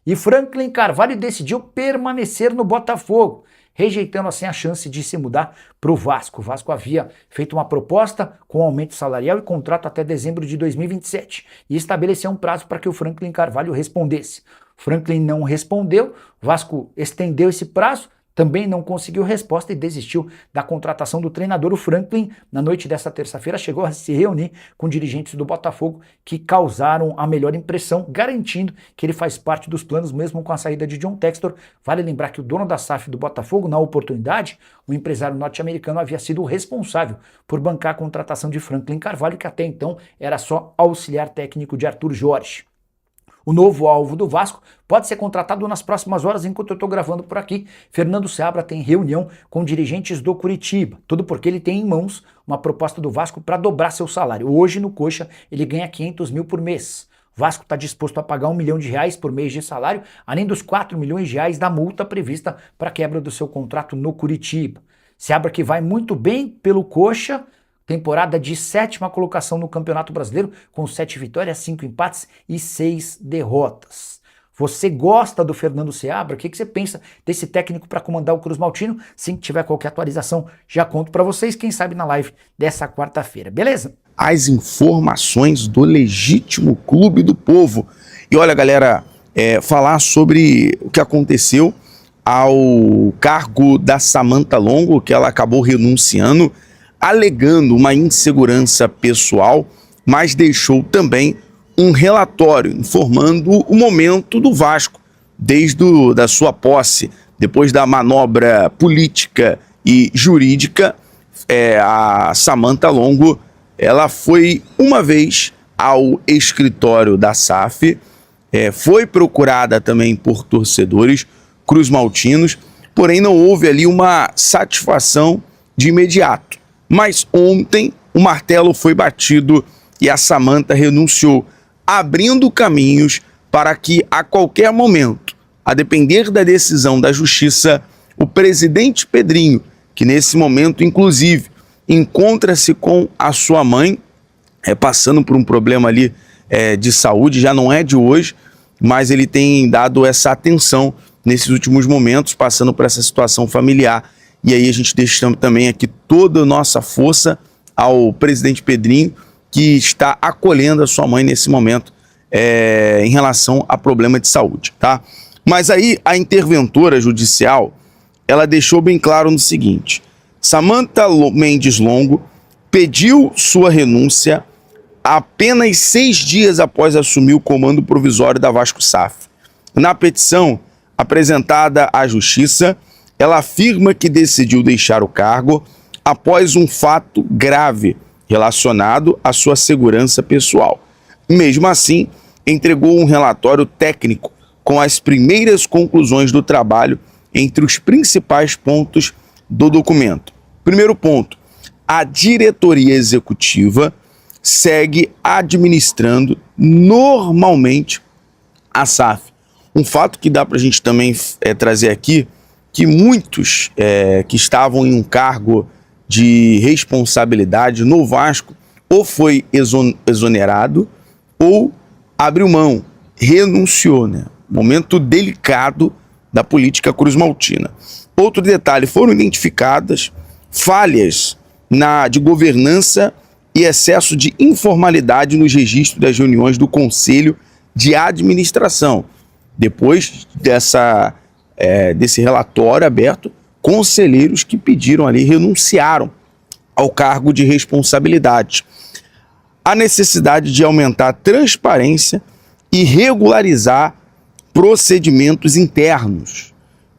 E Franklin Carvalho decidiu permanecer no Botafogo, rejeitando assim a chance de se mudar para o Vasco. O Vasco havia feito uma proposta com aumento salarial e contrato até dezembro de 2027 e estabeleceu um prazo para que o Franklin Carvalho respondesse. Franklin não respondeu, o Vasco estendeu esse prazo, também não conseguiu resposta e desistiu da contratação do treinador. O Franklin, na noite desta terça-feira, chegou a se reunir com dirigentes do Botafogo que causaram a melhor impressão, garantindo que ele faz parte dos planos mesmo com a saída de John Textor. Vale lembrar que o dono da SAF do Botafogo, na oportunidade, o empresário norte-americano, havia sido o responsável por bancar a contratação de Franklin Carvalho, que até então era só auxiliar técnico de Arthur Jorge. O novo alvo do Vasco pode ser contratado nas próximas horas, enquanto eu estou gravando por aqui. Fernando Seabra tem reunião com dirigentes do Curitiba, tudo porque ele tem em mãos uma proposta do Vasco para dobrar seu salário. Hoje no Coxa ele ganha 500 mil por mês. O Vasco está disposto a pagar R$1 milhão por mês de salário, além dos R$4 milhões da multa prevista para a quebra do seu contrato no Curitiba. Seabra, que vai muito bem pelo Coxa, temporada de 7ª colocação no Campeonato Brasileiro, com 7 vitórias, 5 empates e 6 derrotas. Você gosta do Fernando Seabra? O que você pensa desse técnico para comandar o Cruz Maltino? Se tiver qualquer atualização, já conto para vocês, quem sabe na live dessa quarta-feira, beleza? As informações do legítimo Clube do Povo. E olha, galera, falar sobre o que aconteceu ao cargo da Samantha Longo, que ela acabou renunciando, alegando uma insegurança pessoal, mas deixou também um relatório informando o momento do Vasco, desde da sua posse, depois da manobra política e jurídica. A Samantha Longo, ela foi uma vez ao escritório da SAF, foi procurada também por torcedores cruzmaltinos, porém não houve ali uma satisfação de imediato. Mas ontem o martelo foi batido e a Samantha renunciou, abrindo caminhos para que a qualquer momento, a depender da decisão da Justiça, o presidente Pedrinho, que nesse momento inclusive encontra-se com a sua mãe, passando por um problema ali de saúde, já não é de hoje, mas ele tem dado essa atenção nesses últimos momentos, passando por essa situação familiar. E aí a gente deixa também aqui toda a nossa força ao presidente Pedrinho, que está acolhendo a sua mãe nesse momento em relação a problema de saúde, tá? Mas aí a interventora judicial, ela deixou bem claro no seguinte: Samantha Mendes Longo pediu sua renúncia apenas 6 dias após assumir o comando provisório da Vasco SAF. Na petição apresentada à Justiça, ela afirma que decidiu deixar o cargo após um fato grave relacionado à sua segurança pessoal. Mesmo assim, entregou um relatório técnico com as primeiras conclusões do trabalho entre os principais pontos do documento. Primeiro ponto: a diretoria executiva segue administrando normalmente a SAF. Um fato que dá para a gente também trazer aqui, que muitos que estavam em um cargo de responsabilidade no Vasco ou foi exonerado ou abriu mão, renunciou, né? Momento delicado da política cruzmaltina. Outro detalhe: foram identificadas falhas de governança e excesso de informalidade nos registros das reuniões do Conselho de Administração. Depois desse relatório aberto, conselheiros que pediram ali renunciaram ao cargo de responsabilidade. A necessidade de aumentar a transparência e regularizar procedimentos internos.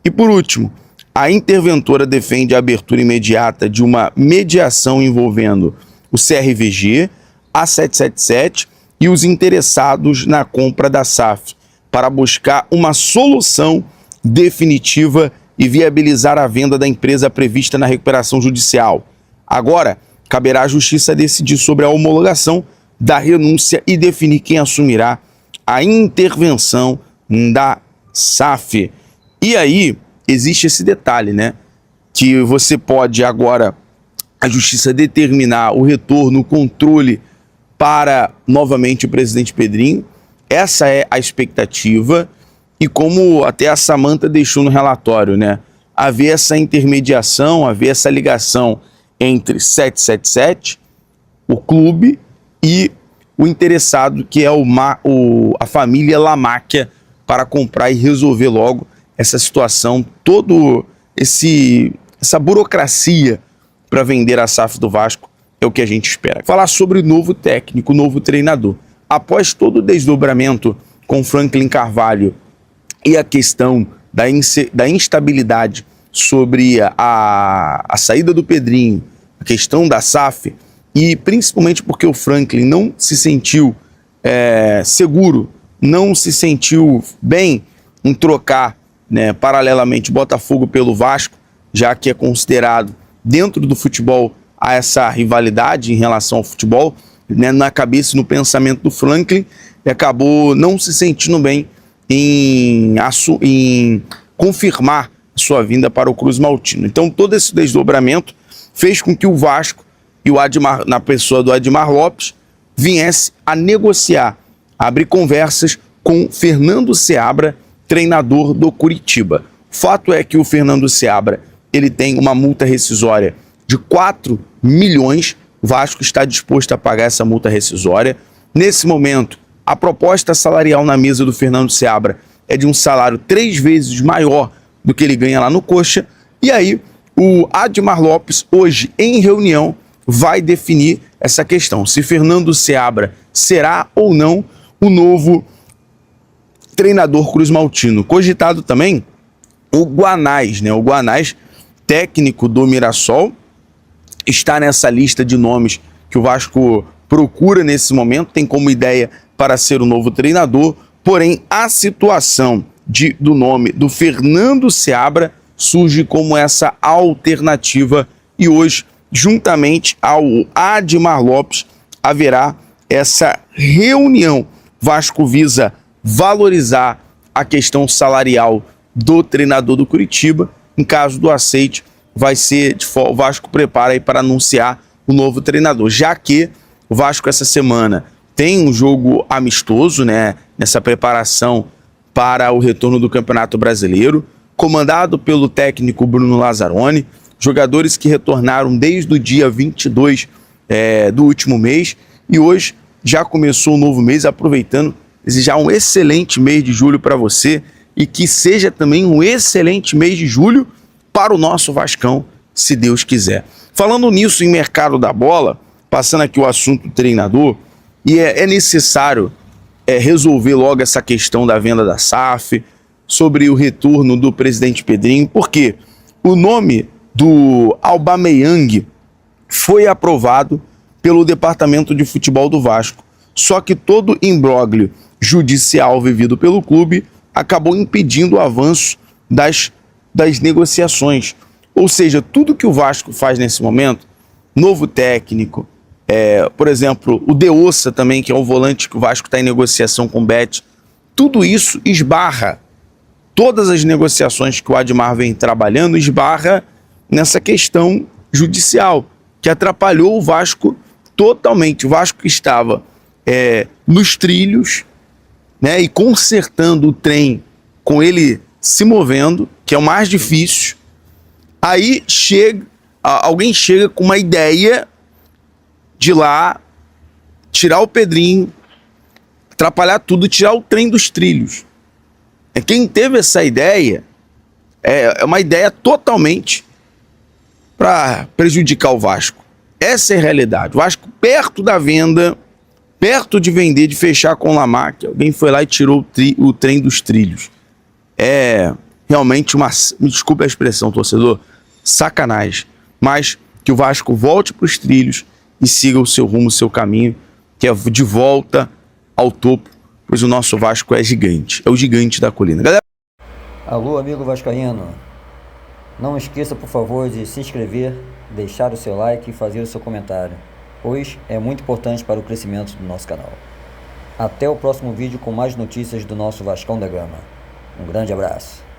E por último, a interventora defende a abertura imediata de uma mediação envolvendo o CRVG, a 777 e os interessados na compra da SAF, para buscar uma solução definitiva e viabilizar a venda da empresa prevista na recuperação judicial. Agora, caberá à Justiça decidir sobre a homologação da renúncia e definir quem assumirá a intervenção da SAF. E aí, existe esse detalhe, né? Que você pode agora, a Justiça, determinar o retorno, o controle para, novamente, o presidente Pedrinho. Essa é a expectativa. e como até a Samantha deixou no relatório, né? Haver essa intermediação, haver essa ligação entre 777, o clube e o interessado, que é a família Lamáquia, para comprar e resolver logo essa situação, essa burocracia para vender a SAF do Vasco é o que a gente espera. Falar sobre o novo técnico, o novo treinador. Após todo o desdobramento com Franklin Carvalho e a questão da instabilidade sobre a saída do Pedrinho, a questão da SAF, e principalmente porque o Franklin não se sentiu seguro, não se sentiu bem em trocar, né, paralelamente Botafogo pelo Vasco, já que é considerado dentro do futebol a essa rivalidade em relação ao futebol, né, na cabeça e no pensamento do Franklin, e acabou não se sentindo bem em confirmar sua vinda para o Cruz Maltino. Então todo esse desdobramento fez com que o Vasco e o Admar, na pessoa do Admar Lopes, viesse a negociar, a abrir conversas com Fernando Seabra, treinador do Curitiba. O fato é que o Fernando Seabra, ele tem uma multa rescisória de 4 milhões, o Vasco está disposto a pagar essa multa rescisória. Nesse momento, a proposta salarial na mesa do Fernando Seabra é de um salário 3 vezes maior do que ele ganha lá no Coxa, e aí o Admar Lopes, hoje em reunião, vai definir essa questão, se Fernando Seabra será ou não o novo treinador cruzmaltino. Cogitado também o Guanais, né? O Guanais, técnico do Mirassol, está nessa lista de nomes que o Vasco procura nesse momento, tem como ideia para ser o novo treinador, porém a situação do nome do Fernando Seabra surge como essa alternativa, e hoje, juntamente ao Admar Lopes, haverá essa reunião. Vasco visa valorizar a questão salarial do treinador do Curitiba. Em caso do aceite, o Vasco prepara aí para anunciar o novo treinador, já que o Vasco essa semana tem um jogo amistoso, né, nessa preparação para o retorno do Campeonato Brasileiro, comandado pelo técnico Bruno Lazzaroni, jogadores que retornaram desde o dia 22 do último mês, e hoje já começou um novo mês, aproveitando, desejar um excelente mês de julho para você, e que seja também um excelente mês de julho para o nosso Vascão, se Deus quiser. Falando nisso, em mercado da bola, passando aqui o assunto treinador, e é necessário resolver logo essa questão da venda da SAF, sobre o retorno do presidente Pedrinho, porque o nome do Aubameyang foi aprovado pelo Departamento de Futebol do Vasco, só que todo imbróglio judicial vivido pelo clube acabou impedindo o avanço das negociações. Ou seja, tudo que o Vasco faz nesse momento, novo técnico, por exemplo, o De Ossa também, que é um volante que o Vasco está em negociação com o Bet, tudo isso esbarra, todas as negociações que o Admar vem trabalhando, esbarra nessa questão judicial, que atrapalhou o Vasco totalmente. O Vasco estava nos trilhos, né, e consertando o trem com ele se movendo, que é o mais difícil. Aí alguém chega com uma ideia de lá tirar o Pedrinho, atrapalhar tudo, tirar o trem dos trilhos. Quem teve essa ideia é uma ideia totalmente para prejudicar o Vasco. Essa é a realidade. O Vasco, perto da venda, perto de vender, de fechar com o Lamáquia, alguém foi lá e tirou o trem dos trilhos. É realmente me desculpe a expressão, torcedor, sacanagem. Mas que o Vasco volte para os trilhos e siga o seu rumo, o seu caminho, que é de volta ao topo, pois o nosso Vasco é gigante, é o gigante da colina. Galera... Alô, amigo vascaíno, não esqueça, por favor, de se inscrever, deixar o seu like e fazer o seu comentário, pois é muito importante para o crescimento do nosso canal. Até o próximo vídeo com mais notícias do nosso Vascão da Gama. Um grande abraço.